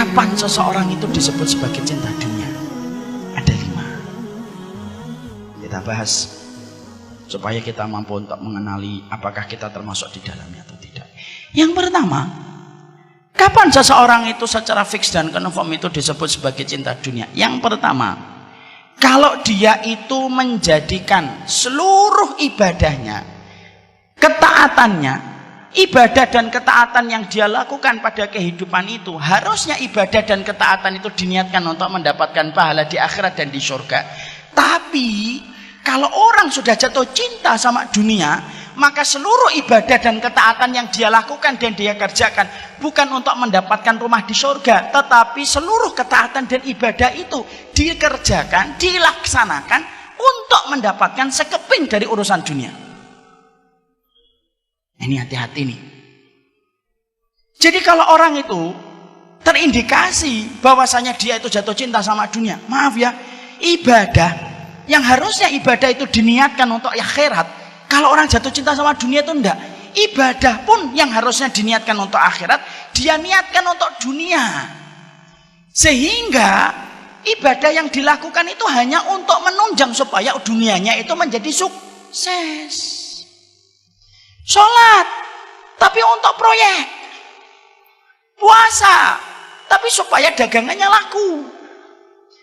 Kapan seseorang itu disebut sebagai cinta dunia? Ada 5. Kita bahas supaya kita mampu untuk mengenali apakah kita termasuk di dalamnya atau tidak. Yang pertama, kapan seseorang itu secara fix dan confirm itu disebut sebagai cinta dunia? Yang pertama, kalau dia itu menjadikan seluruh ibadahnya, ketaatannya, ibadah dan ketaatan yang dia lakukan pada kehidupan itu, harusnya ibadah dan ketaatan itu diniatkan untuk mendapatkan pahala di akhirat dan di surga. Tapi kalau orang sudah jatuh cinta sama dunia, maka seluruh ibadah dan ketaatan yang dia lakukan dan dia kerjakan bukan untuk mendapatkan rumah di surga, tetapi seluruh ketaatan dan ibadah itu dikerjakan, dilaksanakan untuk mendapatkan sekeping dari urusan dunia. Ini hati-hati nih. Jadi kalau orang itu terindikasi bahwasanya dia itu jatuh cinta sama dunia, maaf ya, ibadah yang harusnya ibadah itu diniatkan untuk akhirat, kalau orang jatuh cinta sama dunia itu enggak. Ibadah pun yang harusnya diniatkan untuk akhirat, dia niatkan untuk dunia. Sehingga ibadah yang dilakukan itu hanya untuk menunjang supaya dunianya itu menjadi sukses. Sholat, tapi untuk proyek. Puasa, tapi supaya dagangannya laku.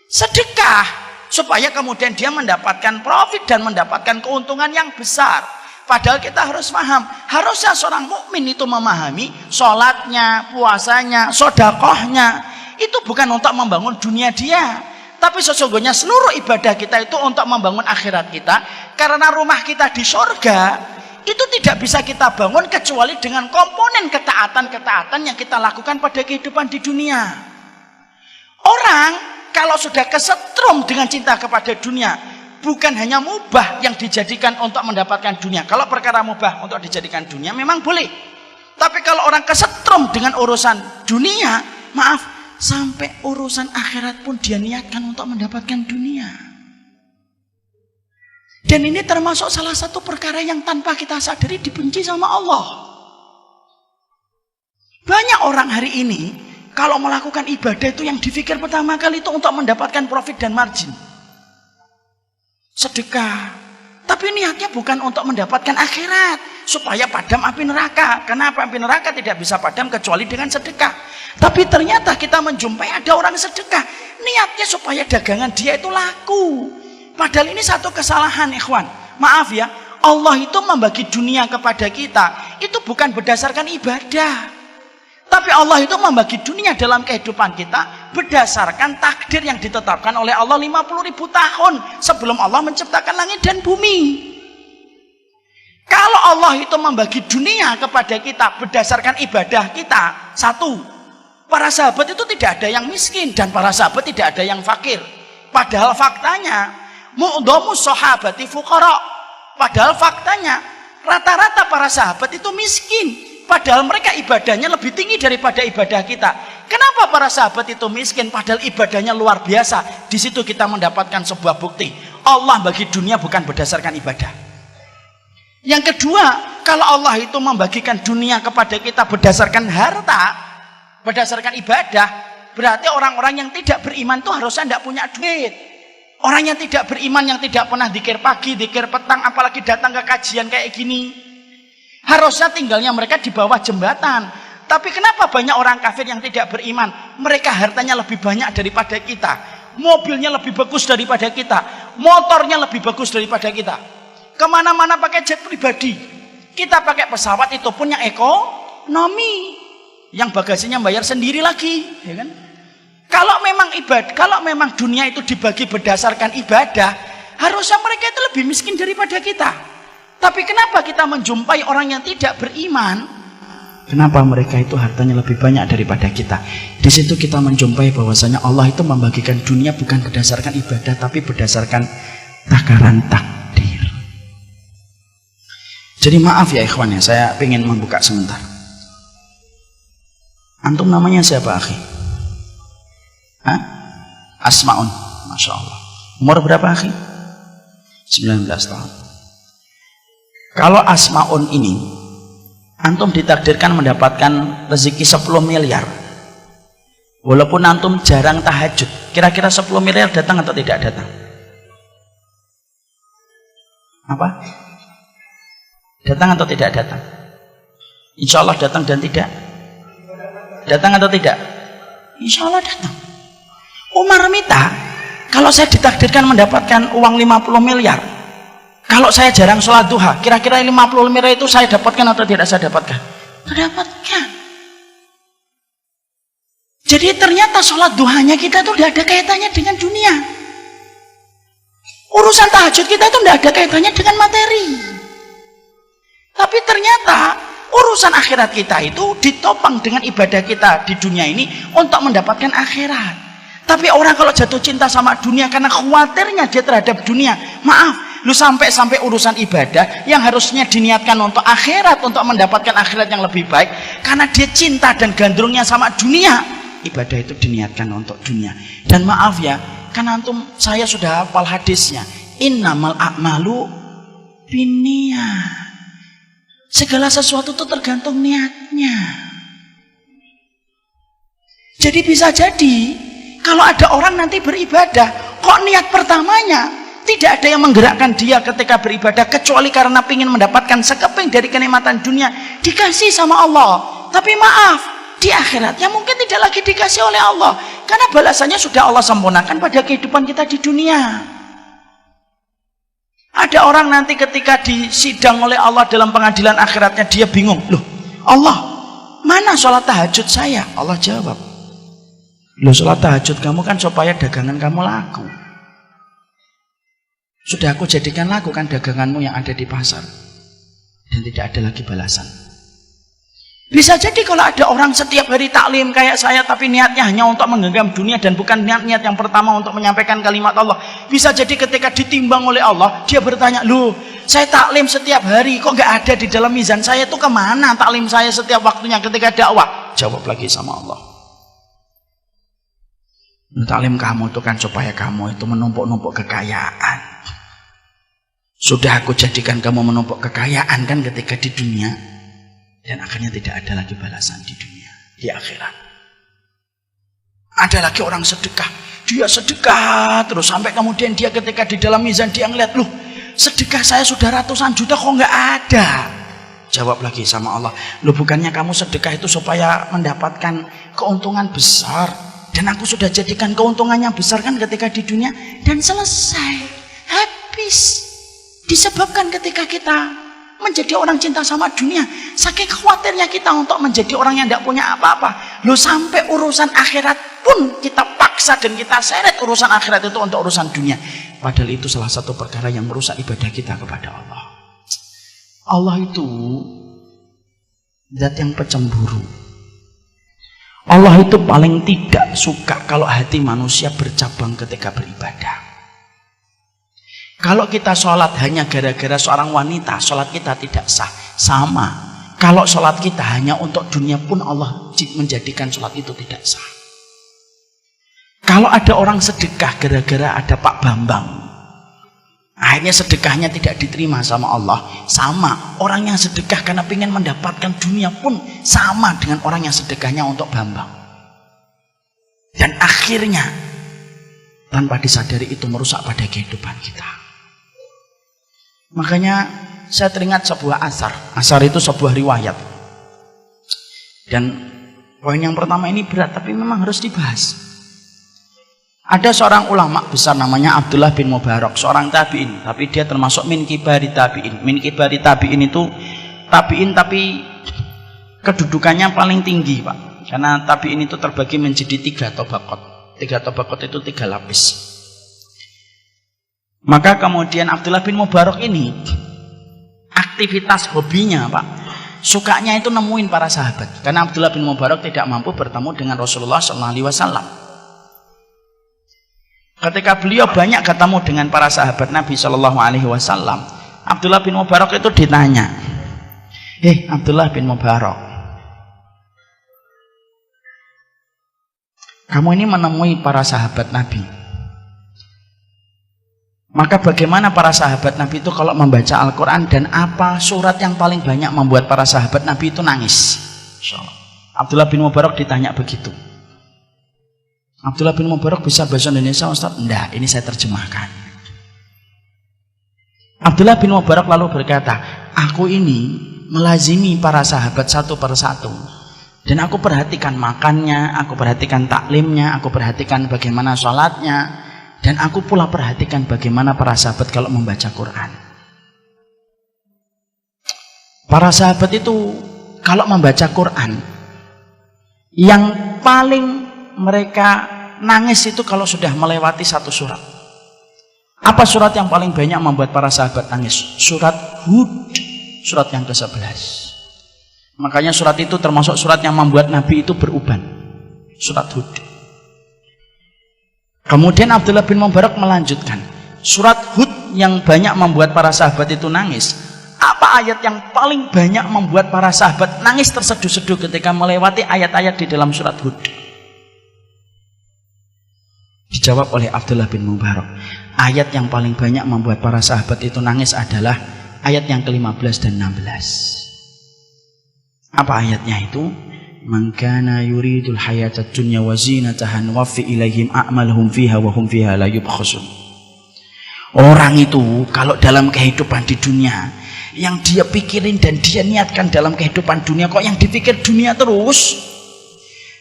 Sedekah, supaya kemudian dia mendapatkan profit dan mendapatkan keuntungan yang besar. Padahal kita harus paham, harusnya seorang mukmin itu memahami sholatnya, puasanya, sedekahnya itu bukan untuk membangun dunia dia, tapi sesungguhnya seluruh ibadah kita itu untuk membangun akhirat kita. Karena rumah kita di surga itu tidak bisa kita bangun kecuali dengan komponen ketaatan-ketaatan yang kita lakukan pada kehidupan di dunia. Orang kalau sudah kesetrum dengan cinta kepada dunia, bukan hanya mubah yang dijadikan untuk mendapatkan dunia. Kalau perkara mubah untuk dijadikan dunia memang boleh. Tapi kalau orang kesetrum dengan urusan dunia, maaf, sampai urusan akhirat pun dia niatkan untuk mendapatkan dunia. Dan ini termasuk salah satu perkara yang tanpa kita sadari dibenci sama Allah. Banyak orang hari ini kalau melakukan ibadah itu yang dipikir pertama kali itu untuk mendapatkan profit dan margin. Sedekah. Tapi niatnya bukan untuk mendapatkan akhirat. Supaya padam api neraka. Kenapa api neraka tidak bisa padam kecuali dengan sedekah. Tapi ternyata kita menjumpai ada orang sedekah. Niatnya supaya dagangan dia itu laku. Padahal ini satu kesalahan, ikhwan. Maaf ya, Allah itu membagi dunia kepada kita. Itu bukan berdasarkan ibadah. Tapi Allah itu membagi dunia dalam kehidupan kita berdasarkan takdir yang ditetapkan oleh Allah 50.000 tahun sebelum Allah menciptakan langit dan bumi. Kalau Allah itu membagi dunia kepada kita berdasarkan ibadah kita, satu, para sahabat itu tidak ada yang miskin dan para sahabat tidak ada yang fakir. Padahal faktanya, mu'dhamus sahabati fuqara. Padahal faktanya, rata-rata para sahabat itu miskin. Padahal mereka ibadahnya lebih tinggi daripada ibadah kita. Kenapa para sahabat itu miskin? Padahal ibadahnya luar biasa. Di situ kita mendapatkan sebuah bukti. Allah bagi dunia bukan berdasarkan ibadah. Yang kedua, kalau Allah itu membagikan dunia kepada kita berdasarkan harta, berdasarkan ibadah, berarti orang-orang yang tidak beriman itu harusnya tidak punya duit. Orang yang tidak beriman, yang tidak pernah dzikir pagi, dzikir petang, apalagi datang ke kajian kayak gini, harusnya tinggalnya mereka di bawah jembatan. Tapi kenapa banyak orang kafir yang tidak beriman? Mereka hartanya lebih banyak daripada kita, mobilnya lebih bagus daripada kita, motornya lebih bagus daripada kita, kemana-mana pakai jet pribadi. Kita pakai pesawat itu pun yang ekonomi, yang bagasinya bayar sendiri lagi, ya kan? Kalau memang ibadah, kalau memang dunia itu dibagi berdasarkan ibadah, harusnya mereka itu lebih miskin daripada kita. Tapi kenapa kita menjumpai orang yang tidak beriman? Kenapa mereka itu hartanya lebih banyak daripada kita? Di situ kita menjumpai bahwasanya Allah itu membagikan dunia bukan berdasarkan ibadah, tapi berdasarkan takaran takdir. Jadi maaf ya ikhwan ya, saya ingin membuka sebentar. Antum namanya siapa, akhi? Hah? Asmaun, Masya Allah. Umur berapa, akhi? 19 tahun. Kalau Asmaun ini, antum ditakdirkan mendapatkan rezeki 10 miliar. Walaupun antum jarang tahajud, kira-kira 10 miliar datang atau tidak datang? Apa? Datang atau tidak datang? Insya Allah datang dan tidak? Datang atau tidak? Insya Allah datang. Umar minta, kalau saya ditakdirkan mendapatkan uang 50 miliar, kalau saya jarang sholat duha, kira-kira 50 miliar itu saya dapatkan atau tidak saya dapatkan? Mendapatkan. Jadi ternyata sholat duhanya kita itu tidak ada kaitannya dengan dunia. Urusan tahajud kita itu tidak ada kaitannya dengan materi. Tapi ternyata urusan akhirat kita itu ditopang dengan ibadah kita di dunia ini untuk mendapatkan akhirat. Tapi orang kalau jatuh cinta sama dunia karena khawatirnya dia terhadap dunia, maaf, lu sampai urusan ibadah yang harusnya diniatkan untuk akhirat, untuk mendapatkan akhirat yang lebih baik, karena dia cinta dan gandrungnya sama dunia, ibadah itu diniatkan untuk dunia. Dan maaf ya, karena antum, saya sudah hafal hadisnya, innamal a'malu binniyah. Segala sesuatu itu tergantung niatnya. Jadi bisa jadi kalau ada orang nanti beribadah, kok niat pertamanya tidak ada yang menggerakkan dia ketika beribadah kecuali karena ingin mendapatkan sekeping dari kenikmatan dunia, dikasih sama Allah. Tapi maaf, di akhiratnya mungkin tidak lagi dikasih oleh Allah, karena balasannya sudah Allah sempurnakan pada kehidupan kita di dunia. Ada orang nanti ketika disidang oleh Allah dalam pengadilan akhiratnya, dia bingung, loh Allah, mana sholat tahajud saya? Allah jawab, loh sholat tahajud kamu kan supaya dagangan kamu laku. Sudah aku jadikan laku kan daganganmu yang ada di pasar. Dan tidak ada lagi balasan. Bisa jadi kalau ada orang setiap hari taklim kayak saya, tapi niatnya hanya untuk menggenggam dunia dan bukan niat yang pertama untuk menyampaikan kalimat Allah. Bisa jadi ketika ditimbang oleh Allah, dia bertanya, loh saya taklim setiap hari, kok nggak ada di dalam mizan saya, itu kemana taklim saya setiap waktunya ketika dakwah? Jawab lagi sama Allah, taklim kamu itu kan supaya kamu itu menumpuk-numpuk kekayaan. Sudah aku jadikan kamu menumpuk kekayaan kan ketika di dunia, dan akhirnya tidak ada lagi balasan di dunia, di akhirat. Ada lagi orang sedekah, dia sedekah terus sampai kemudian dia ketika di dalam mizan dia ngeliat, loh sedekah saya sudah ratusan juta kok nggak ada. Jawab lagi sama Allah, loh bukannya kamu sedekah itu supaya mendapatkan keuntungan besar, dan aku sudah jadikan keuntungannya besar kan ketika di dunia, dan selesai, habis. Disebabkan ketika kita menjadi orang cinta sama dunia, saking khawatirnya kita untuk menjadi orang yang tidak punya apa-apa, loh sampai urusan akhirat pun kita paksa dan kita seret urusan akhirat itu untuk urusan dunia. Padahal itu salah satu perkara yang merusak ibadah kita kepada Allah. Allah itu zat yang pecemburu. Allah itu paling tidak suka kalau hati manusia bercabang ketika beribadah. Kalau kita sholat hanya gara-gara seorang wanita, sholat kita tidak sah. Sama, kalau sholat kita hanya untuk dunia pun Allah menjadikan sholat itu tidak sah. Kalau ada orang sedekah gara-gara ada Pak Bambang, akhirnya sedekahnya tidak diterima sama Allah. Sama, orang yang sedekah karena ingin mendapatkan dunia pun sama dengan orang yang sedekahnya untuk Bambang. Dan akhirnya tanpa disadari itu merusak pada kehidupan kita. Makanya saya teringat sebuah asar. Asar itu sebuah riwayat. Dan poin yang pertama ini berat, tapi memang harus dibahas. Ada seorang ulama besar namanya Abdullah bin Mubarak, seorang tabi'in, tapi dia termasuk min kibari tabi'in. Min kibari tabi'in itu tabi'in tapi kedudukannya paling tinggi, Pak. Karena tabi'in itu terbagi menjadi 3 tabaqat. 3 tabaqat itu 3 lapis. Maka kemudian Abdullah bin Mubarak ini aktivitas hobinya, Pak, sukanya itu nemuin para sahabat. Karena Abdullah bin Mubarak tidak mampu bertemu dengan Rasulullah SAW. Ketika beliau banyak ketemu dengan para sahabat Nabi SAW, Abdullah bin Mubarak itu ditanya, Abdullah bin Mubarak, kamu ini menemui para sahabat Nabi, maka bagaimana para sahabat Nabi itu kalau membaca Al-Quran, dan apa surat yang paling banyak membuat para sahabat Nabi itu nangis? Abdullah bin Mubarak ditanya begitu. Abdullah bin Mubarak bisa bahasa Indonesia, Ustaz? Enggak, ini saya terjemahkan. Abdullah bin Mubarak lalu berkata, aku ini melazimi para sahabat satu persatu. Dan aku perhatikan makannya, aku perhatikan taklimnya, aku perhatikan bagaimana sholatnya, dan aku pula perhatikan bagaimana para sahabat kalau membaca Quran. Para sahabat itu kalau membaca Quran, yang paling mereka nangis itu kalau sudah melewati satu surat. Apa surat yang paling banyak membuat para sahabat nangis? Surat Hud, surat yang ke-11. Makanya surat itu termasuk surat yang membuat Nabi itu beruban. Surat Hud. Kemudian Abdullah bin Mubarak melanjutkan. Surat Hud yang banyak membuat para sahabat itu nangis. Apa ayat yang paling banyak membuat para sahabat nangis terseduh-seduh ketika melewati ayat-ayat di dalam surat Hud? Dijawab oleh Abdullah bin Mubarak. Ayat yang paling banyak membuat para sahabat itu nangis adalah ayat yang ke-15 dan 16. Apa ayatnya itu? Man kana yuridul hayatad dunya wa zinataha nuwaffi ilaihim a'malahum fiha wa hum fiha la yubkhasun. Orang itu kalau dalam kehidupan di dunia, yang dia pikirin dan dia niatkan dalam kehidupan dunia, kok yang dipikir dunia terus?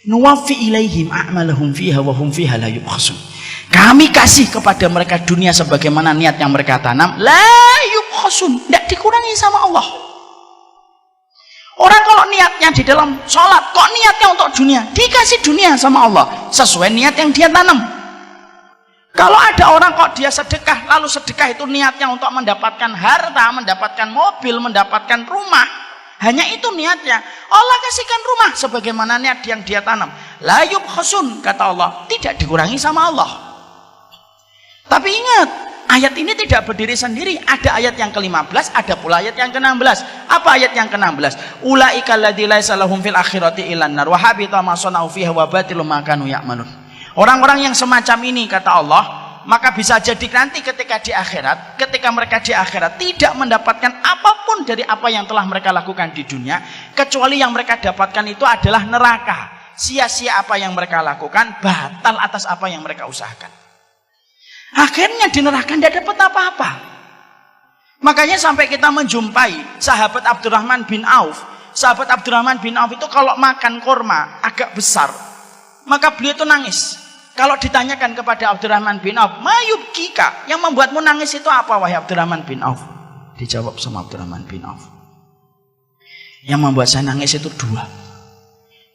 Nuwaffi ilaihim a'malahum fiha wa hum fiha la yubkhasun. Kami kasih kepada mereka dunia sebagaimana niat yang mereka tanam, la yubkhasun, tidak dikurangi sama Allah. Orang kalau niatnya di dalam sholat, kok niatnya untuk dunia? Dikasih dunia sama Allah sesuai niat yang dia tanam. Kalau ada orang kok dia sedekah, lalu sedekah itu niatnya untuk mendapatkan harta, mendapatkan mobil, mendapatkan rumah, hanya itu niatnya, Allah kasihkan rumah sebagaimana niat yang dia tanam. La yubkhasun, kata Allah, tidak dikurangi sama Allah. Tapi ingat, ayat ini tidak berdiri sendiri. Ada ayat yang ke-15, ada pula ayat yang ke-16. Apa ayat yang ke-16? Ulaika alladzi laisa lahum fil akhirati illan nar wa habita ma sana'u fiha wa batilum ma kanu ya'malun. Orang-orang yang semacam ini, kata Allah, maka bisa jadi nanti ketika di akhirat, ketika mereka di akhirat tidak mendapatkan apapun dari apa yang telah mereka lakukan di dunia, kecuali yang mereka dapatkan itu adalah neraka. Sia-sia apa yang mereka lakukan, batal atas apa yang mereka usahakan. Akhirnya di neraka tidak dapat apa-apa. Makanya sampai kita menjumpai sahabat Abdurrahman bin Auf. Sahabat Abdurrahman bin Auf itu kalau makan kurma agak besar, maka beliau itu nangis. Kalau ditanyakan kepada Abdurrahman bin Auf, mayub kika, yang membuatmu nangis itu apa wahai Abdurrahman bin Auf? Dijawab sama Abdurrahman bin Auf, yang membuat saya nangis itu dua.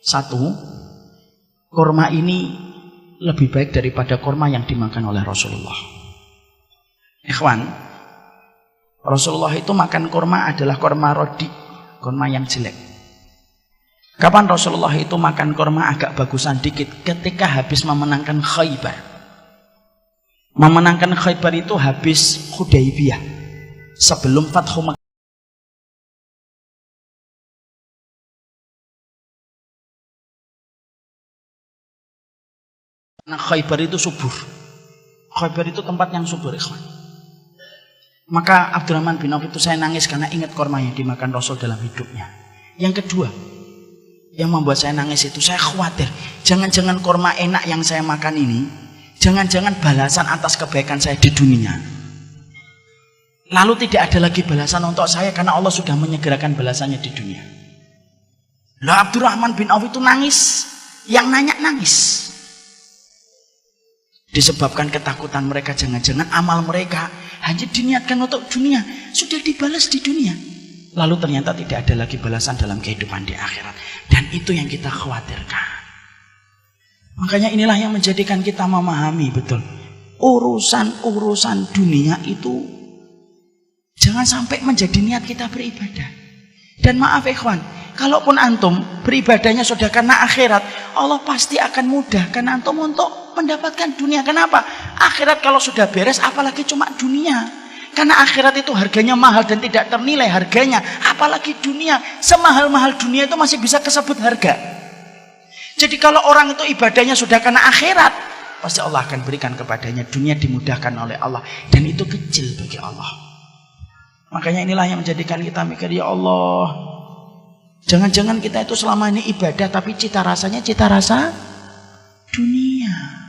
Satu, kurma ini lebih baik daripada kurma yang dimakan oleh Rasulullah. Ikhwan, Rasulullah itu makan kurma adalah kurma rodi, kurma yang jelek. Kapan Rasulullah itu makan kurma agak bagusan dikit? Ketika habis memenangkan Khaybar. Memenangkan Khaybar itu habis Hudaybiyah, sebelum Fathu Makkah. Nah, Khaybar itu subur. Khaybar itu tempat yang subur, ikhwan. Maka Abdurrahman bin Auf itu saya nangis karena ingat kurma yang dimakan Rasul dalam hidupnya. Yang kedua, yang membuat saya nangis itu, saya khawatir jangan-jangan kurma enak yang saya makan ini, jangan-jangan balasan atas kebaikan saya di dunia, lalu tidak ada lagi balasan untuk saya karena Allah sudah menyegerakan balasannya di dunia. Lah Abdurrahman bin Auf itu nangis, yang nanya nangis. Disebabkan ketakutan mereka, jangan-jangan amal mereka hanya diniatkan untuk dunia, sudah dibalas di dunia, lalu ternyata tidak ada lagi balasan dalam kehidupan di akhirat. Dan itu yang kita khawatirkan. Makanya inilah yang menjadikan kita memahami betul, urusan-urusan dunia itu jangan sampai menjadi niat kita beribadah. Dan maaf ikhwan, kalaupun antum beribadahnya sudah karena akhirat, Allah pasti akan mudahkan antum untuk mendapatkan dunia. Kenapa? Akhirat kalau sudah beres, apalagi cuma dunia. Karena akhirat itu harganya mahal dan tidak ternilai harganya. Apalagi dunia, semahal-mahal dunia itu masih bisa kesebut harga. Jadi kalau orang itu ibadahnya sudah karena akhirat, pasti Allah akan berikan kepadanya dunia, dimudahkan oleh Allah. Dan itu kecil bagi Allah. Makanya inilah yang menjadikan kita mikir, ya Allah, jangan-jangan kita itu selama ini ibadah tapi cita rasanya cita rasa dunia.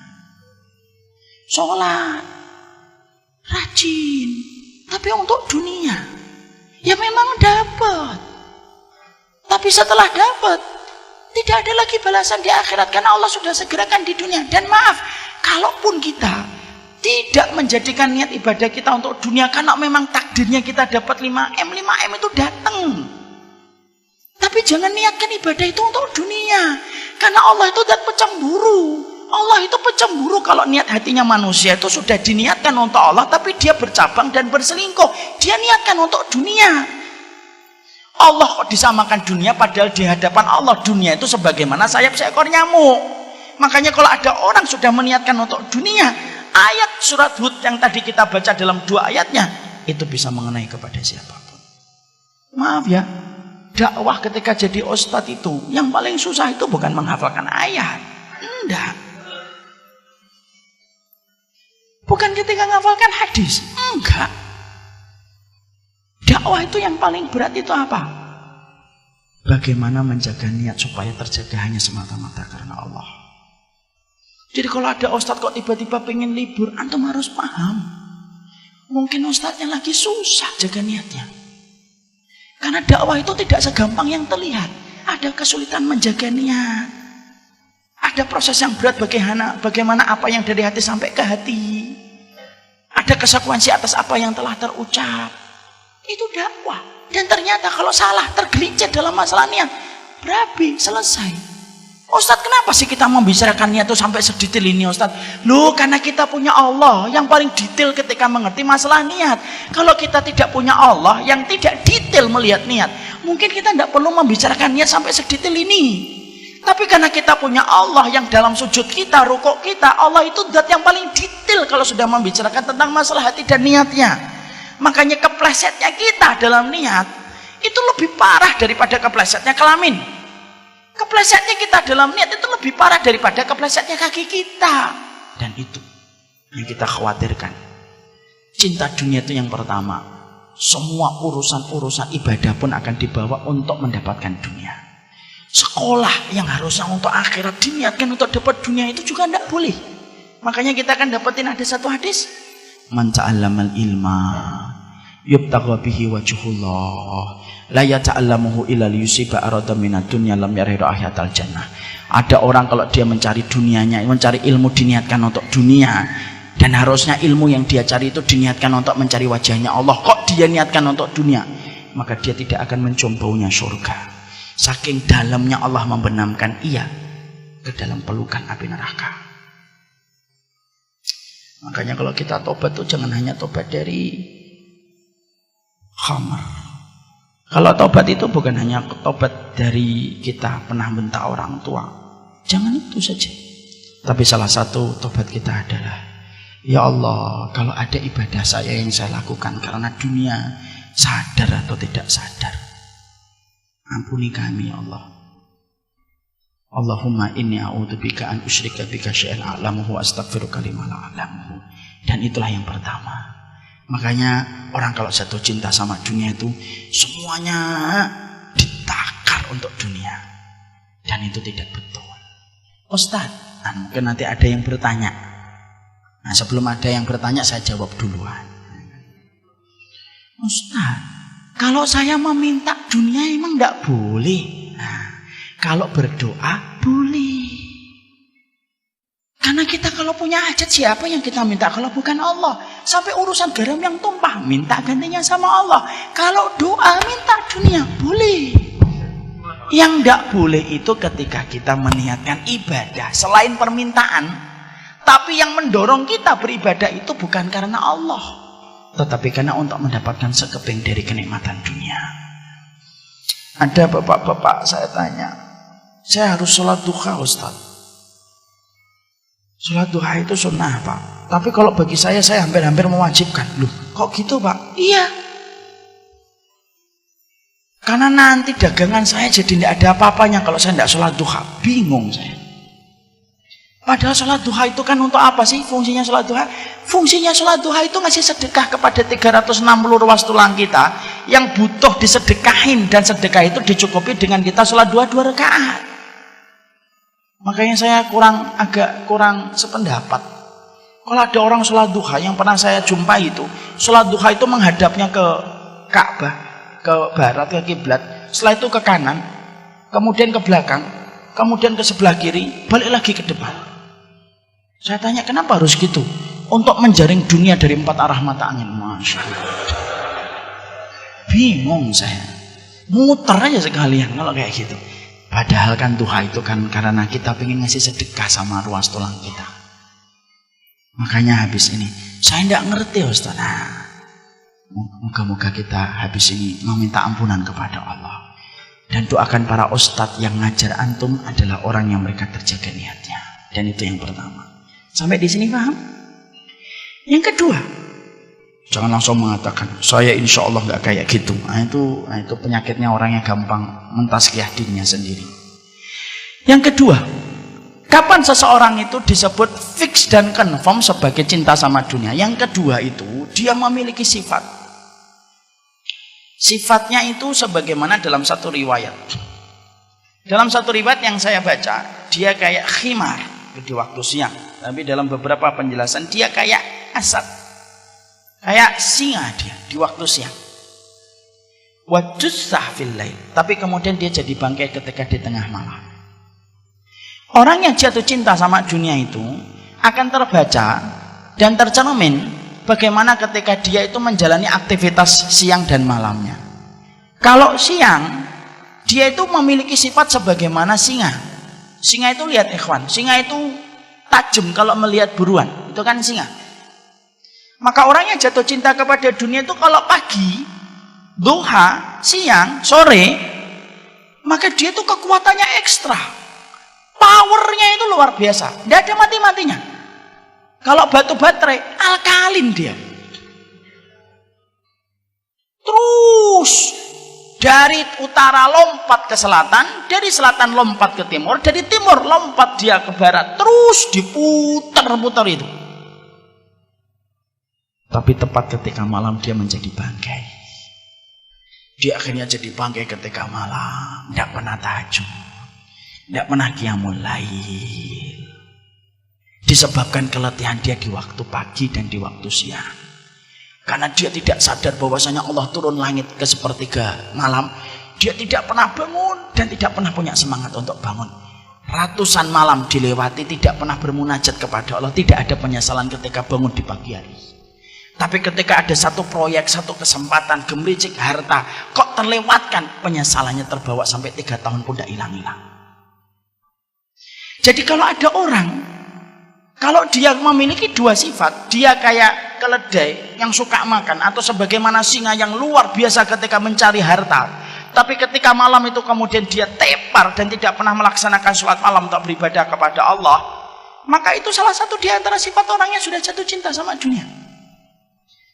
sholat, rajin, tapi untuk dunia. Ya memang dapat. Tapi setelah dapat, tidak ada lagi balasan di akhirat karena Allah sudah segerakan di dunia. Dan maaf, kalaupun kita tidak menjadikan niat ibadah kita untuk dunia karena memang takdirnya kita dapat 5M itu datang. Tapi jangan niatkan ibadah itu untuk dunia. Karena Allah itu zat pecemburu. Allah itu pecemburu kalau niat hatinya manusia itu sudah diniatkan untuk Allah, tapi dia bercabang dan berselingkuh. Dia niatkan untuk dunia. Allah kok disamakan dunia, padahal di hadapan Allah dunia itu sebagaimana sayap seekor nyamuk. Makanya kalau ada orang sudah meniatkan untuk dunia, ayat surat Hud yang tadi kita baca dalam 2 ayatnya, itu bisa mengenai kepada siapapun. Maaf ya, dakwah ketika jadi ustadz itu yang paling susah itu bukan menghafalkan ayat. Enggak. Bukan ketika menghafalkan hadis. Enggak. Dakwah itu yang paling berat itu apa? Bagaimana menjaga niat supaya terjaga hanya semata-mata karena Allah. Jadi kalau ada ustadz kok tiba-tiba pengen libur, antum harus paham. Mungkin ustadznya lagi susah jaga niatnya. Karena dakwah itu tidak segampang yang terlihat. Ada kesulitan menjaga niat. Ada proses yang berat bagaimana apa yang dari hati sampai ke hati. Ada konsekuensi atas apa yang telah terucap. Itu dakwah. Dan ternyata kalau salah, tergelincir dalam masalah niat, berabi, selesai. Ustadz, kenapa sih kita membicarakan niat itu sampai sedetail ini, Ustadz? Loh, karena kita punya Allah yang paling detail ketika mengerti masalah niat. Kalau kita tidak punya Allah yang tidak detail melihat niat, mungkin kita tidak perlu membicarakan niat sampai sedetail ini. Tapi karena kita punya Allah yang dalam sujud kita, rukuk kita, Allah itu zat yang paling detail kalau sudah membicarakan tentang masalah hati dan niatnya. Makanya keplesetnya kita dalam niat itu lebih parah daripada keplesetnya kelamin. Keplesetnya kita dalam niat itu lebih parah daripada keplesetnya kaki kita. Dan itu yang kita khawatirkan. Cinta dunia itu yang pertama. Semua urusan-urusan ibadah pun akan dibawa untuk mendapatkan dunia. Sekolah yang harusnya untuk akhirat diniatkan untuk dapat dunia itu juga tidak boleh. Makanya kita akan dapetin ada satu hadis. Man ta'allamal ilma yubtagha bihi wajhullah la yata'allamuhu illa liyusiba arada minad dunya lam yaridu ahyatal jannah. Ada orang kalau dia mencari dunianya, mencari ilmu diniatkan untuk dunia, dan harusnya ilmu yang dia cari itu diniatkan untuk mencari wajahnya Allah. Kok dia niatkan untuk dunia? Maka dia tidak akan mencium baunya surga. Saking dalamnya Allah membenamkan ia ke dalam pelukan api neraka. Makanya kalau kita tobat tuh jangan hanya tobat dari khamar. Kalau tobat itu bukan hanya tobat dari kita pernah bentak orang tua. Jangan itu saja. Tapi salah satu tobat kita adalah, ya Allah, kalau ada ibadah saya yang saya lakukan karena dunia, sadar atau tidak sadar, ampuni kami ya Allah. Allahumma inni a'udzubika an usyrika bika syai'an a'lamuhu wa astaghfiruka lima la a'lamuhu. Dan itulah yang pertama. Makanya orang kalau jatuh cinta sama dunia itu semuanya ditakar untuk dunia. Dan itu tidak betul. Ustadz, mungkin nanti ada yang bertanya. Nah, sebelum ada yang bertanya saya jawab duluan. Ustadz, kalau saya meminta dunia emang tidak boleh. Nah, kalau berdoa boleh. Karena kita kalau punya hajat siapa yang kita minta kalau bukan Allah? Sampai urusan garam yang tumpah minta gantinya sama Allah. Kalau doa minta dunia boleh. Yang tidak boleh itu ketika kita meniatkan ibadah selain permintaan, tapi yang mendorong kita beribadah itu bukan karena Allah, tetapi karena untuk mendapatkan sekeping dari kenikmatan dunia. Ada bapak-bapak saya tanya, saya harus sholat duha Ustaz. Sholat duha itu sunnah Pak, tapi kalau bagi saya hampir-hampir mewajibkan. Loh kok gitu Pak? Iya, karena nanti dagangan saya jadi tidak ada apa-apanya kalau saya tidak sholat duha. Bingung saya. Padahal sholat duha itu kan untuk apa sih fungsinya sholat duha? Fungsinya sholat duha itu ngasih sedekah kepada 360 ruas tulang kita yang butuh disedekahin, dan sedekah itu dicukupi dengan kita sholat 2 rakaat. Makanya saya agak kurang sependapat Kalau ada orang sholat duha yang pernah saya jumpai itu, sholat duha itu menghadapnya ke Ka'bah, ke barat, ke kiblat, setelah itu ke kanan, kemudian ke belakang, kemudian ke sebelah kiri, balik lagi ke depan. Saya tanya, kenapa harus gitu? Untuk menjaring dunia dari 4 arah mata angin. Masya Allah. Bingung saya. Muter aja sekalian kalau kayak gitu. Padahal kan duha itu kan karena kita pengen ngasih sedekah sama ruas tulang kita. Makanya habis ini saya tidak ngerti Ustaz. Moga-moga kita habis ini meminta ampunan kepada Allah. Dan doakan para ustadz yang ngajar antum adalah orang yang mereka terjaga niatnya. Dan itu yang pertama. Sampai di sini paham? Yang kedua, jangan langsung mengatakan saya insya Allah nggak kayak gitu. Nah, itu penyakitnya orang yang gampang mentazkiyah dirinya sendiri. Yang kedua, kapan seseorang itu disebut fix dan confirm sebagai cinta sama dunia? Yang kedua itu dia memiliki sifat. Sifatnya itu sebagaimana dalam satu riwayat. Dalam satu riwayat yang saya baca, dia kayak khimar di waktu siang. Tapi dalam beberapa penjelasan dia kayak asad. Kayak singa dia di waktu siang. Wajussah fil lail. Tapi kemudian dia jadi bangkai ketika di tengah malam. Orang yang jatuh cinta sama dunia itu akan terbaca dan tercermin bagaimana ketika dia itu menjalani aktivitas siang dan malamnya. Kalau siang, dia itu memiliki sifat sebagaimana singa. Singa itu lihat ikhwan, singa itu tajam kalau melihat buruan. Itu kan singa. Maka orang yang jatuh cinta kepada dunia itu kalau pagi, duha, siang, sore, maka dia itu kekuatannya ekstra. Powernya itu luar biasa. Tidak ada mati-matinya. Kalau batu baterai, alkalin dia. Terus dari utara lompat ke selatan, dari selatan lompat ke timur, dari timur lompat dia ke barat, terus diputar-putar itu. Tapi tepat ketika malam dia menjadi bangkai. Dia akhirnya jadi bangkai ketika malam, tidak pernah tahajud, tidak pernah qiyamul lail. Disebabkan keletihan dia di waktu pagi dan di waktu siang. Karena dia tidak sadar bahwasanya Allah turun langit ke sepertiga malam. Dia tidak pernah bangun dan tidak pernah punya semangat untuk bangun. Ratusan malam dilewati tidak pernah bermunajat kepada Allah. Tidak ada penyesalan ketika bangun di pagi hari. Tapi ketika ada satu proyek, satu kesempatan, gemericik harta, kok terlewatkan, penyesalannya terbawa sampai 3 tahun pun tidak hilang-hilang. Jadi kalau ada orang, kalau dia memiliki dua sifat, dia kayak keledai yang suka makan, atau sebagaimana singa yang luar biasa ketika mencari harta, tapi ketika malam itu kemudian dia tepar dan tidak pernah melaksanakan sholat malam untuk beribadah kepada Allah, maka itu salah satu di antara sifat orang yang sudah jatuh cinta sama dunia.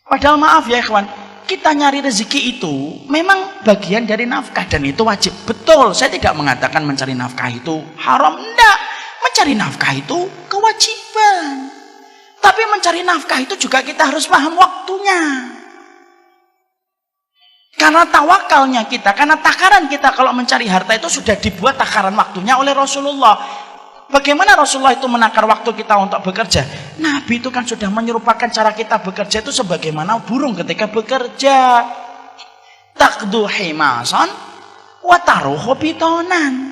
Padahal maaf ya ikhwan, kita nyari rezeki itu memang bagian dari nafkah dan itu wajib. Betul, saya tidak mengatakan mencari nafkah itu haram, enggak. Mencari nafkah itu kewajiban. Tapi mencari nafkah itu juga kita harus paham waktunya. Karena tawakalnya kita, karena takaran kita kalau mencari harta itu sudah dibuat takaran waktunya oleh Rasulullah. Bagaimana Rasulullah itu menakar waktu kita untuk bekerja? Nabi itu kan sudah menyerupakan cara kita bekerja itu sebagaimana burung ketika bekerja. Taqdu himasan wa taruhu bitonan.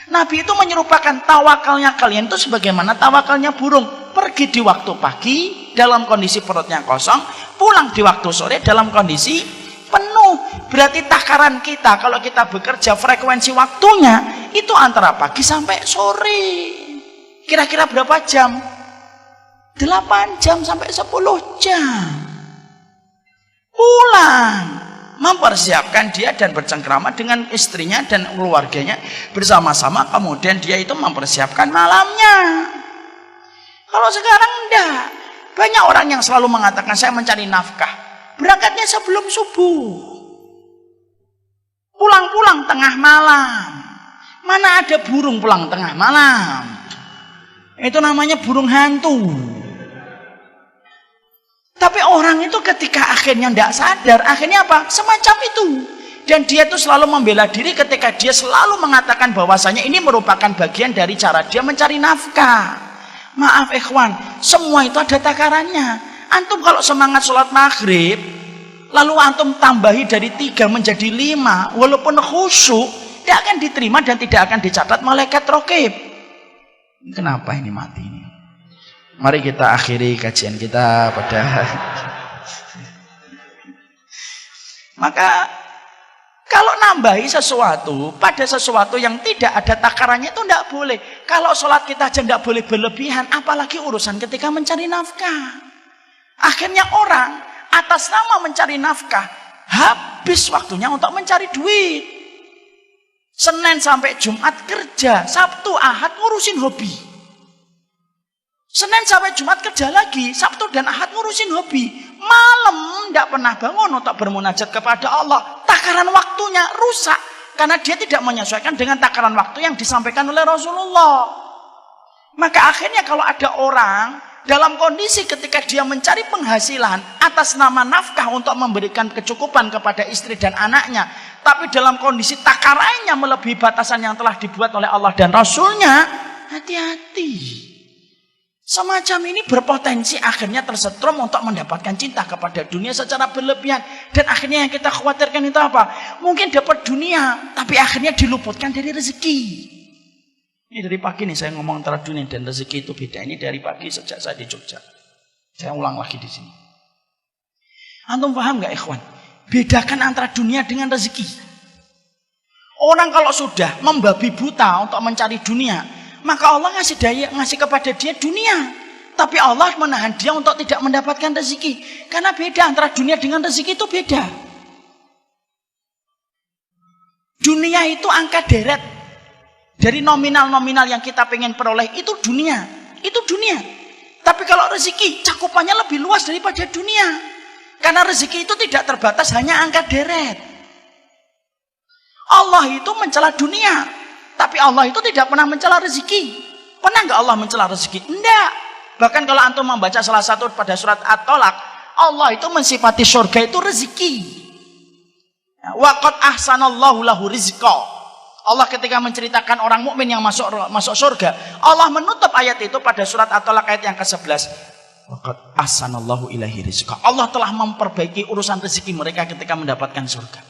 Nabi itu menyerupakan tawakalnya kalian itu sebagaimana tawakalnya burung. Pergi di waktu pagi dalam kondisi perutnya kosong, pulang di waktu sore dalam kondisi penuh. Berarti takaran kita kalau kita bekerja frekuensi waktunya itu antara pagi sampai sore. Kira-kira berapa jam? 8 jam sampai 10 jam. Pulang, mempersiapkan dia dan bercengkrama dengan istrinya dan keluarganya bersama-sama, kemudian dia itu mempersiapkan malamnya. Kalau sekarang enggak. Banyak orang yang selalu mengatakan saya mencari nafkah, berangkatnya sebelum subuh, pulang-pulang tengah malam. Mana ada burung pulang tengah malam? Itu namanya burung hantu. Tapi orang itu ketika akhirnya tidak sadar, akhirnya apa? Semacam itu. Dan dia itu selalu membela diri ketika dia selalu mengatakan bahwasanya ini merupakan bagian dari cara dia mencari nafkah. Maaf ikhwan, semua itu ada takarannya. Antum kalau semangat sholat maghrib, lalu antum tambahi dari 3 menjadi 5, walaupun khusyuk, tidak akan diterima dan tidak akan dicatat malaikat raqib. Kenapa ini mati ini? Mari kita akhiri kajian kita pada maka kalau nambahi sesuatu pada sesuatu yang tidak ada takarannya itu tidak boleh. Kalau sholat kita aja tidak boleh berlebihan, apalagi urusan ketika mencari nafkah. Akhirnya orang atas nama mencari nafkah habis waktunya untuk mencari duit. Senin sampai Jumat kerja, Sabtu Ahad ngurusin hobi. Senin sampai Jumat kerja lagi, Sabtu dan Ahad ngurusin hobi. Malam tidak pernah bangun untuk bermunajat kepada Allah. Takaran waktunya rusak karena dia tidak menyesuaikan dengan takaran waktu yang disampaikan oleh Rasulullah. Maka akhirnya kalau ada orang dalam kondisi ketika dia mencari penghasilan atas nama nafkah untuk memberikan kecukupan kepada istri dan anaknya, tapi dalam kondisi takarannya melebihi batasan yang telah dibuat oleh Allah dan Rasulnya, hati-hati. Semacam ini berpotensi akhirnya tersetrum untuk mendapatkan cinta kepada dunia secara berlebihan. Dan akhirnya yang kita khawatirkan itu apa? Mungkin dapat dunia, tapi akhirnya diluputkan dari rezeki. Ini dari pagi nih saya ngomong antara dunia dan rezeki itu beda. Ini dari pagi sejak saya di Jogja. Saya ulang lagi di sini. Antum paham gak ikhwan? Bedakan antara dunia dengan rezeki. Orang kalau sudah membabi buta untuk mencari dunia, maka Allah ngasih kepada dia dunia. Tapi Allah menahan dia untuk tidak mendapatkan rezeki. Karena beda antara dunia dengan rezeki itu beda. Dunia itu angka deret. Dari nominal-nominal yang kita pengen peroleh itu dunia. Itu dunia. Tapi kalau rezeki cakupannya lebih luas daripada dunia. Karena rezeki itu tidak terbatas hanya angka deret. Allah itu mencela dunia. Tapi Allah itu tidak pernah mencela rezeki. Pernah nggak Allah mencela rezeki? Enggak. Bahkan kalau antum membaca salah satu pada surat At-Tolak, Allah itu mensifati surga itu rezeki. Wa qad ahsanallahu lahu rizqa. Allah ketika menceritakan orang mukmin yang masuk surga, Allah menutup ayat itu pada surat At-Tolak ayat yang ke-11. Wa qad ahsanallahu ilaihi rizqa. Allah telah memperbaiki urusan rezeki mereka ketika mendapatkan surga.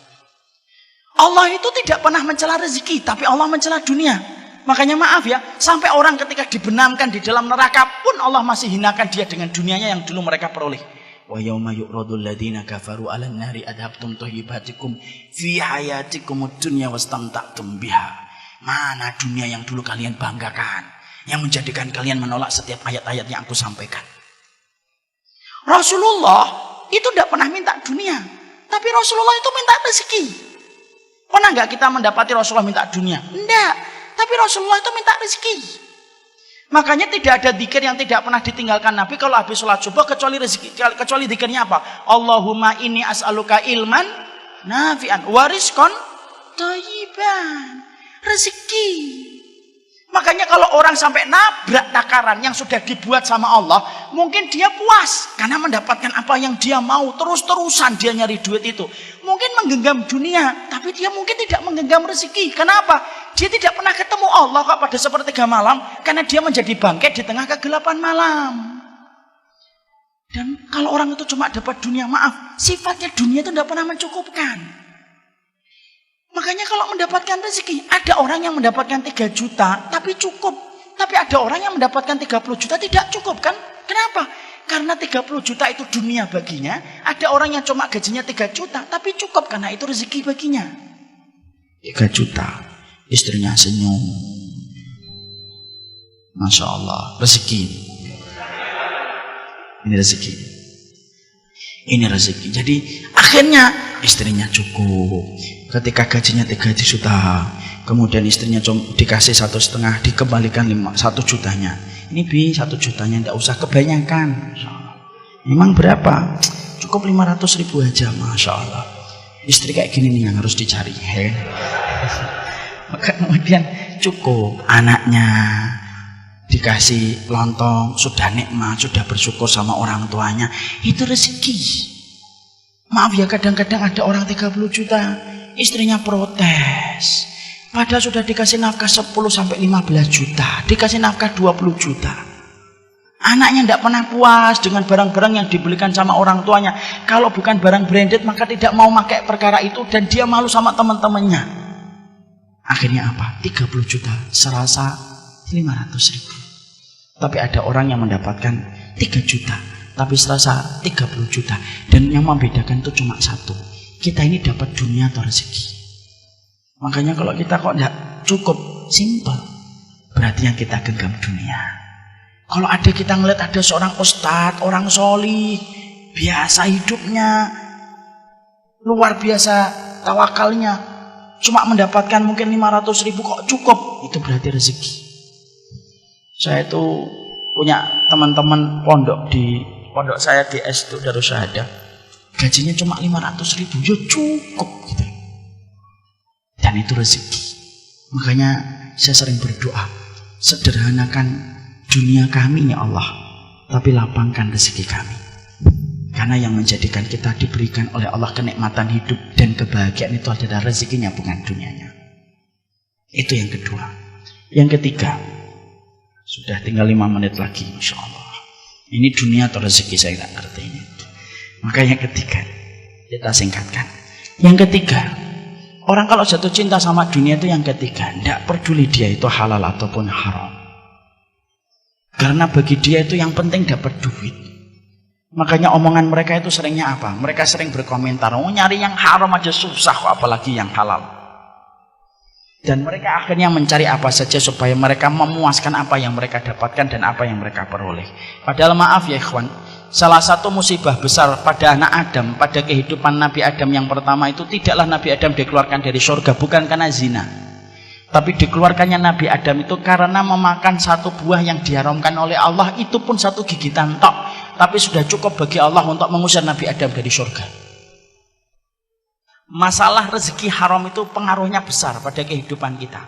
Allah itu tidak pernah mencela rezeki, tapi Allah mencela dunia. Makanya maaf ya, sampai orang ketika dibenamkan di dalam neraka pun Allah masih hinakan dia dengan dunianya yang dulu mereka peroleh. Wa yauma yu'radul ladzina kafaru 'alan nari adhabtum thayyibatikum fi hayatikumud dunya wastamta'tum biha. Mana dunia yang dulu kalian banggakan, yang menjadikan kalian menolak setiap ayat-ayat yang aku sampaikan. Rasulullah itu tidak pernah minta dunia, tapi Rasulullah itu minta rezeki. Pernah nggak kita mendapati Rasulullah minta dunia? Enggak. Tapi Rasulullah itu minta rezeki. Makanya tidak ada dzikir yang tidak pernah ditinggalkan Nabi kalau habis sholat subuh kecuali rezeki. Kecuali dzikirnya apa? Allahumma inni as'aluka ilman nafi'an wa rizqan thayyiban. Rezeki. Makanya kalau orang sampai nabrak takaran yang sudah dibuat sama Allah, mungkin dia puas karena mendapatkan apa yang dia mau. Terus-terusan dia nyari duit itu. Mungkin menggenggam dunia, tapi dia mungkin tidak menggenggam rezeki. Kenapa? Dia tidak pernah ketemu Allah kok pada sepertiga malam, karena dia menjadi bangkai di tengah kegelapan malam. Dan kalau orang itu cuma dapat dunia, maaf, sifatnya dunia itu tidak pernah mencukupkan. Makanya kalau mendapatkan rezeki, ada orang yang mendapatkan 3 juta tapi cukup. Tapi ada orang yang mendapatkan 30 juta tidak cukup kan? Kenapa? Karena 30 juta itu dunia baginya. Ada orang yang cuma gajinya 3 juta tapi cukup karena itu rezeki baginya. 3 juta, istrinya senyum. Masya Allah, rezeki. Ini rezeki. Ini rezeki. Jadi akhirnya istrinya cukup. Ketika gajinya 3 juta, kemudian istrinya dikasih 1,5, dikembalikan 1 jutanya. Ini 1 jutanya tidak usah kebanyakan. Memang berapa? Cukup 500.000 aja, Masya Allah. Istri kayak gini nih yang harus dicari. Maka kemudian cukup anaknya dikasih lontong, sudah nikmat, sudah bersyukur sama orang tuanya. Itu rezeki. Maaf ya, kadang-kadang ada orang 30 juta. Istrinya protes. Padahal sudah dikasih nafkah 10 sampai 15 juta. Dikasih nafkah 20 juta. Anaknya tidak pernah puas dengan barang-barang yang dibelikan sama orang tuanya. Kalau bukan barang branded maka tidak mau pakai perkara itu dan dia malu sama teman-temannya. Akhirnya apa? 30 juta serasa 500.000. Tapi ada orang yang mendapatkan 3 juta tapi serasa 30 juta. Dan yang membedakan itu cuma satu. Kita ini dapat dunia atau rezeki. Makanya kalau kita kok tidak cukup, simple, berarti yang kita genggam dunia. Kalau ada kita ngeliat ada seorang ustadz, orang solih, biasa hidupnya, luar biasa tawakalnya, cuma mendapatkan mungkin 500.000 kok cukup, itu berarti rezeki. Saya itu punya teman-teman pondok saya di S itu Darussahadah, gajinya cuma 500.000, ya cukup gitu. Dan itu rezeki. Makanya saya sering berdoa, sederhanakan dunia kami ya Allah, tapi lapangkan rezeki kami. Karena yang menjadikan kita diberikan oleh Allah kenikmatan hidup dan kebahagiaan itu adalah rezekinya, bukan dunianya. Itu yang kedua. Yang ketiga, sudah tinggal 5 menit lagi, Masya Allah. Ini dunia atau rezeki saya tidak ngerti ini. Maka yang ketiga, kita singkatkan. Yang ketiga, orang kalau jatuh cinta sama dunia itu yang ketiga, tidak peduli dia itu halal ataupun haram. Karena bagi dia itu yang penting dapat duit. Makanya omongan mereka itu seringnya apa? Mereka sering berkomentar, oh nyari yang haram aja susah kok, apalagi yang halal. Dan mereka akhirnya mencari apa saja supaya mereka memuaskan apa yang mereka dapatkan dan apa yang mereka peroleh. Padahal maaf ya ikhwan, salah satu musibah besar pada anak Adam, pada kehidupan Nabi Adam yang pertama itu, tidaklah Nabi Adam dikeluarkan dari surga bukan karena zina, tapi dikeluarkannya Nabi Adam itu karena memakan satu buah yang diharamkan oleh Allah, itu pun satu gigitan tok, tapi sudah cukup bagi Allah untuk mengusir Nabi Adam dari surga. Masalah rezeki haram itu pengaruhnya besar pada kehidupan kita.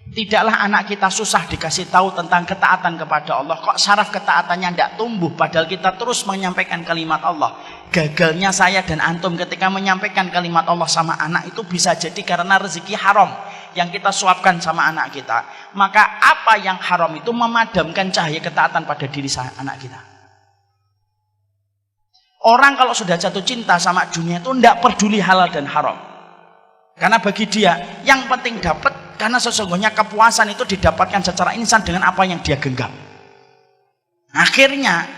Tidaklah anak kita susah dikasih tahu tentang ketaatan kepada Allah, kok syaraf ketaatannya tidak tumbuh, padahal kita terus menyampaikan kalimat Allah. Gagalnya saya dan antum ketika menyampaikan kalimat Allah sama anak itu bisa jadi karena rezeki haram yang kita suapkan sama anak kita. Maka apa yang haram itu memadamkan cahaya ketaatan pada diri anak kita. Orang kalau sudah jatuh cinta sama dunia itu tidak peduli halal dan haram. Karena bagi dia yang penting dapat, karena sesungguhnya kepuasan itu didapatkan secara instan dengan apa yang dia genggam. Akhirnya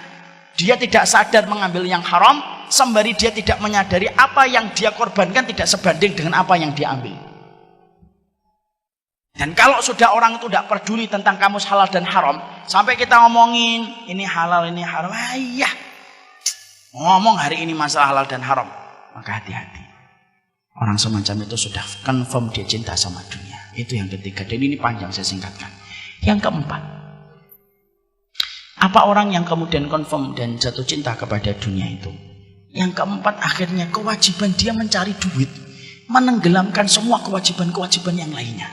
dia tidak sadar mengambil yang haram, sembari dia tidak menyadari apa yang dia korbankan tidak sebanding dengan apa yang dia ambil. Dan kalau sudah orang itu tidak peduli tentang kamus halal dan haram, sampai kita ngomongin ini halal ini haram, iya ngomong hari ini masalah halal dan haram, maka hati-hati. Orang semacam itu sudah confirm dia cinta sama dunia. Itu yang ketiga, dan ini panjang saya singkatkan. Yang keempat, apa orang yang kemudian confirm dan jatuh cinta kepada dunia itu? Yang keempat, akhirnya kewajiban dia mencari duit menenggelamkan semua kewajiban-kewajiban yang lainnya.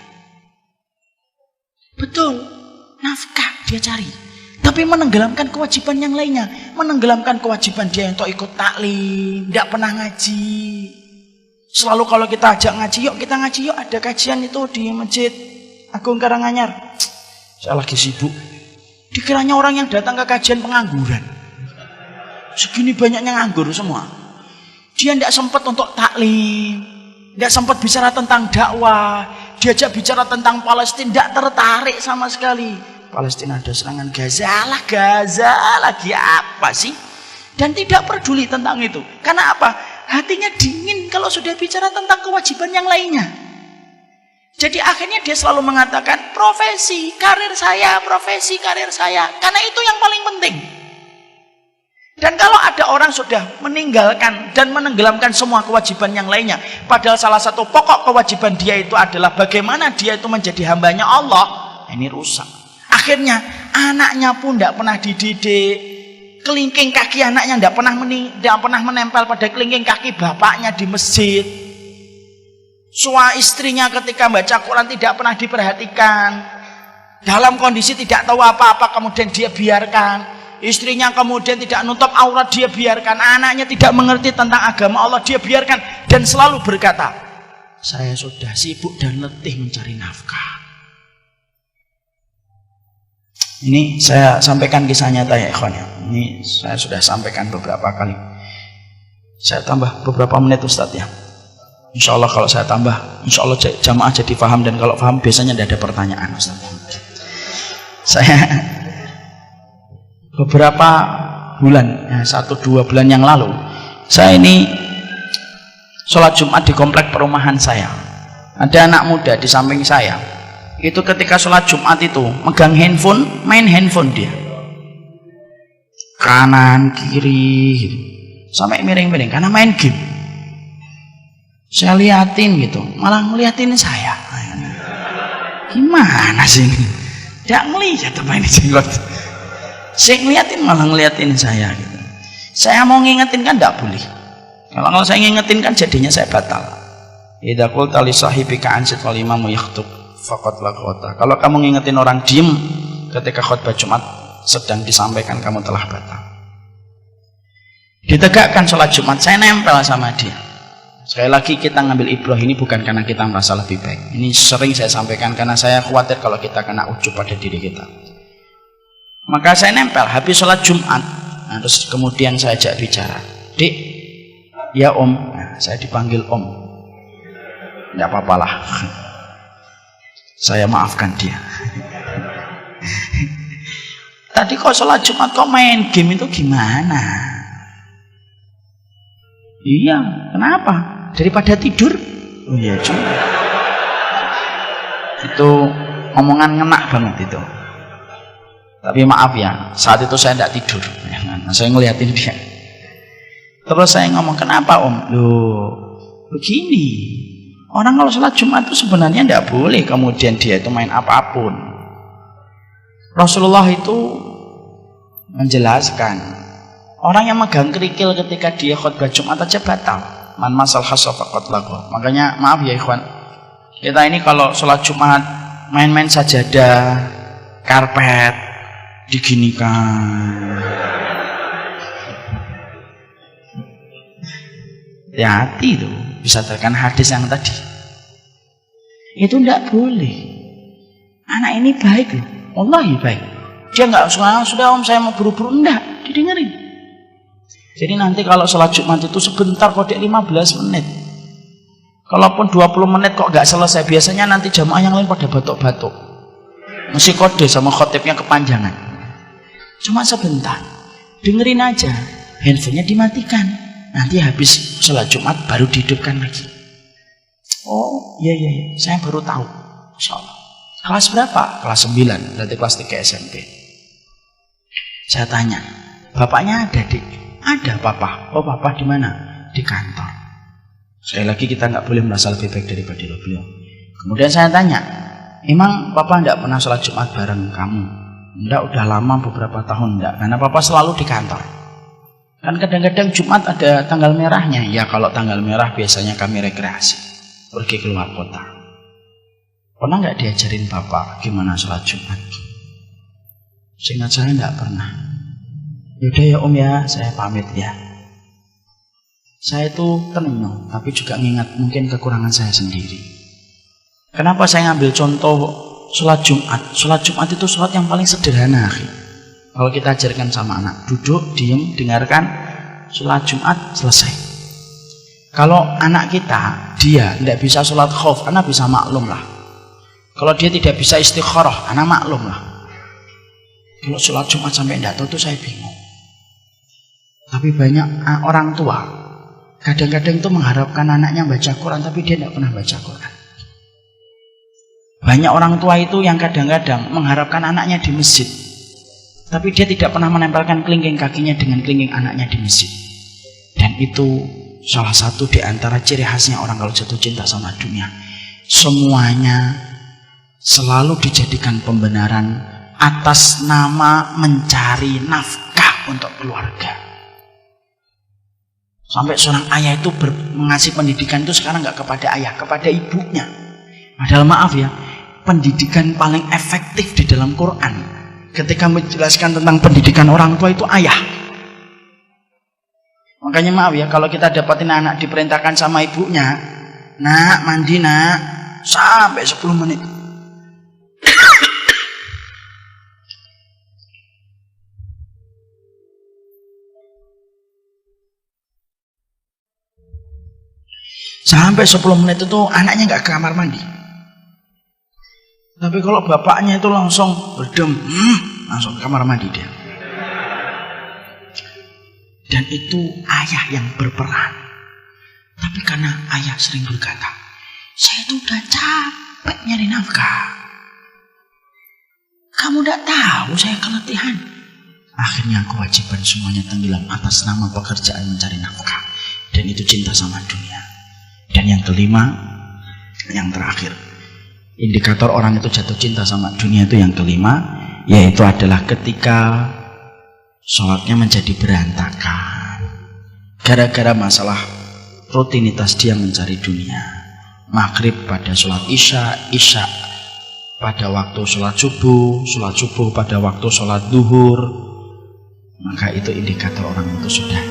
Betul, nafkah dia cari, tapi menenggelamkan kewajiban yang lainnya. Menenggelamkan kewajiban dia untuk ikut taklim, tidak pernah ngaji. Selalu kalau kita ajak ngaji, yuk kita ngaji yuk, ada kajian itu di Masjid Agung Karanganyar. Saya lagi sibuk. Dikiranya orang yang datang ke kajian pengangguran. Segini banyaknya nganggur semua. Dia tidak sempat untuk taklim, tidak sempat bicara tentang dakwah. Diajak bicara tentang Palestina, tidak tertarik sama sekali. Palestina ada serangan Gaza lagi apa sih? Dan tidak peduli tentang itu. Karena apa? Hatinya dingin kalau sudah bicara tentang kewajiban yang lainnya. Jadi akhirnya dia selalu mengatakan profesi, karir saya. Karena itu yang paling penting. Dan kalau ada orang sudah meninggalkan dan menenggelamkan semua kewajiban yang lainnya, padahal salah satu pokok kewajiban dia itu adalah bagaimana dia itu menjadi hambanya Allah, ini rusak. Akhirnya anaknya pun tidak pernah dididik. Kelingking kaki anaknya tidak pernah menempel pada kelingking kaki bapaknya di masjid. Suami istrinya ketika baca Quran tidak pernah diperhatikan. Dalam kondisi tidak tahu apa-apa kemudian dia biarkan. Istrinya kemudian tidak nutup aurat, dia biarkan. Anaknya tidak mengerti tentang agama Allah, dia biarkan. Dan selalu berkata, saya sudah sibuk dan letih mencari nafkah. Ini saya sampaikan kisah nyata ya ikhwan ya. Ini saya sudah sampaikan beberapa kali. Saya tambah beberapa menit Ustadz ya. Insya Allah kalau saya tambah, insya Allah jamaah jadi paham, dan kalau paham biasanya tidak ada pertanyaan Ustadz. Saya beberapa bulan, 1-2 bulan yang lalu, saya ini sholat Jumat di komplek perumahan saya. Ada anak muda di samping saya. Itu ketika sholat Jumat itu megang handphone, main handphone dia. Kanan kiri gitu. Sampai miring-miring karena main game. Saya liatin gitu, malah ngeliatin saya. Gimana sih ini? Tidak ngeliat apa ini jenggot. Saya ngeliatin malah ngeliatin saya gitu. Saya mau ngingetin kan tidak boleh. Kalau saya ngingetin kan jadinya saya batal. Idza qulta li sahibika ansit wal imamu yakhthub faqad laqata. Kalau kamu ngingetin orang diem ketika khutbah Jumat sedang disampaikan, kamu telah batal. Ditegakkan sholat Jumat, saya nempel sama dia. Sekali lagi kita ngambil ibrah ini bukan karena kita merasa lebih baik. Ini sering saya sampaikan karena saya khawatir kalau kita kena ujub pada diri kita. Maka saya nempel habis sholat Jumat. Nah, terus kemudian saya ajak bicara. Dik, ya om. Nah, saya dipanggil om. Tidak apa-apalah. Saya maafkan dia. Tadi kok sholat Jumat kok main game, itu gimana? Iya, kenapa? Daripada tidur? Oh iya juga. Itu omongan ngenak banget itu. Tapi maaf ya, saat itu saya tidak tidur. Saya ngeliatin dia. Terus saya ngomong, kenapa om? Loh, begini. Orang kalau sholat Jumat itu sebenarnya tidak boleh kemudian dia itu main apapun. Rasulullah itu menjelaskan, orang yang megang kerikil ketika dia khutbah Jumat aja batal. Man masal khassa faqad lagha. Makanya maaf ya ikhwan, kita ini kalau sholat Jumat main-main sajadah, karpet diginikan. Hati-hati itu bisa terkena hadis yang tadi. Itu tidak boleh. Anak ini baik loh, wallahi baik. Dia nggak sudah om saya mau buru-buru, enggak, didengerin. Jadi nanti kalau sholat Jumat itu sebentar kok 15 menit. Kalaupun 20 menit kok nggak selesai, biasanya nanti jamaah yang lain pada batuk-batuk. Mesti kode sama khotibnya kepanjangan. Cuma sebentar, dengerin aja. Handphonenya dimatikan. Nanti habis sholat Jumat baru dihidupkan lagi. Oh iya, saya baru tahu. Insya Allah. Kelas berapa? Kelas 9, berarti kelas 3 SMP. Saya tanya, bapaknya ada dik? Ada papa. Oh papa di mana? Di kantor. Sekali lagi kita nggak boleh merasa lebih baik daripada beliau. Kemudian saya tanya, emang papa nggak pernah sholat Jumat bareng kamu? Enggak, udah lama beberapa tahun enggak. Karena papa selalu di kantor. Kan kadang-kadang Jumat ada tanggal merahnya. Ya kalau tanggal merah biasanya kami rekreasi, pergi keluar kota. Pernah nggak diajarin papa gimana sholat Jumat? Seingat saya nggak pernah. Yaudah ya om ya, saya pamit ya. Saya itu tenang, tapi juga mengingat mungkin kekurangan saya sendiri. Kenapa saya ngambil contoh sholat Jumat? Sholat Jumat itu sholat yang paling sederhana. Kalau kita ajarkan sama anak, duduk, diem, dengarkan, sholat Jumat, selesai. Kalau anak kita, dia tidak bisa sholat khauf, anak bisa maklum lah. Kalau dia tidak bisa istikharah, anak maklum lah. Kalau sholat Jumat sampai tidak tahu itu saya bingung. Tapi banyak orang tua kadang-kadang itu mengharapkan anaknya baca Quran, tapi dia tidak pernah baca Quran. Banyak orang tua itu yang kadang-kadang mengharapkan anaknya di masjid, tapi dia tidak pernah menempelkan kelingking kakinya dengan kelingking anaknya di masjid. Dan itu salah satu di antara ciri khasnya orang kalau jatuh cinta sama dunia. Semuanya selalu dijadikan pembenaran atas nama mencari nafkah untuk keluarga. Sampai seorang ayah itu mengasih pendidikan itu sekarang nggak kepada ayah, kepada ibunya. Padahal maaf ya, pendidikan paling efektif di dalam Quran ketika menjelaskan tentang pendidikan orang tua itu ayah. Makanya maaf ya, kalau kita dapatin anak diperintahkan sama ibunya, nak mandi nak, sampai 10 menit. Sampai 10 menit itu anaknya nggak ke kamar mandi. Tapi kalau bapaknya itu langsung berdem, langsung ke kamar mandi dia. Dan itu ayah yang berperan. Tapi karena ayah sering berkata, saya itu udah capek nyari nafkah. Kamu udah tahu saya keletihan. Akhirnya aku wajibkan semuanya tenggelam atas nama pekerjaan mencari nafkah. Dan itu cinta sama dunia. Dan yang kelima, yang terakhir, indikator orang itu jatuh cinta sama dunia itu yang kelima, yaitu adalah ketika sholatnya menjadi berantakan gara-gara masalah rutinitas dia mencari dunia. Maghrib pada sholat isya, isya pada waktu sholat subuh pada waktu sholat duhur, maka itu indikator orang itu sudah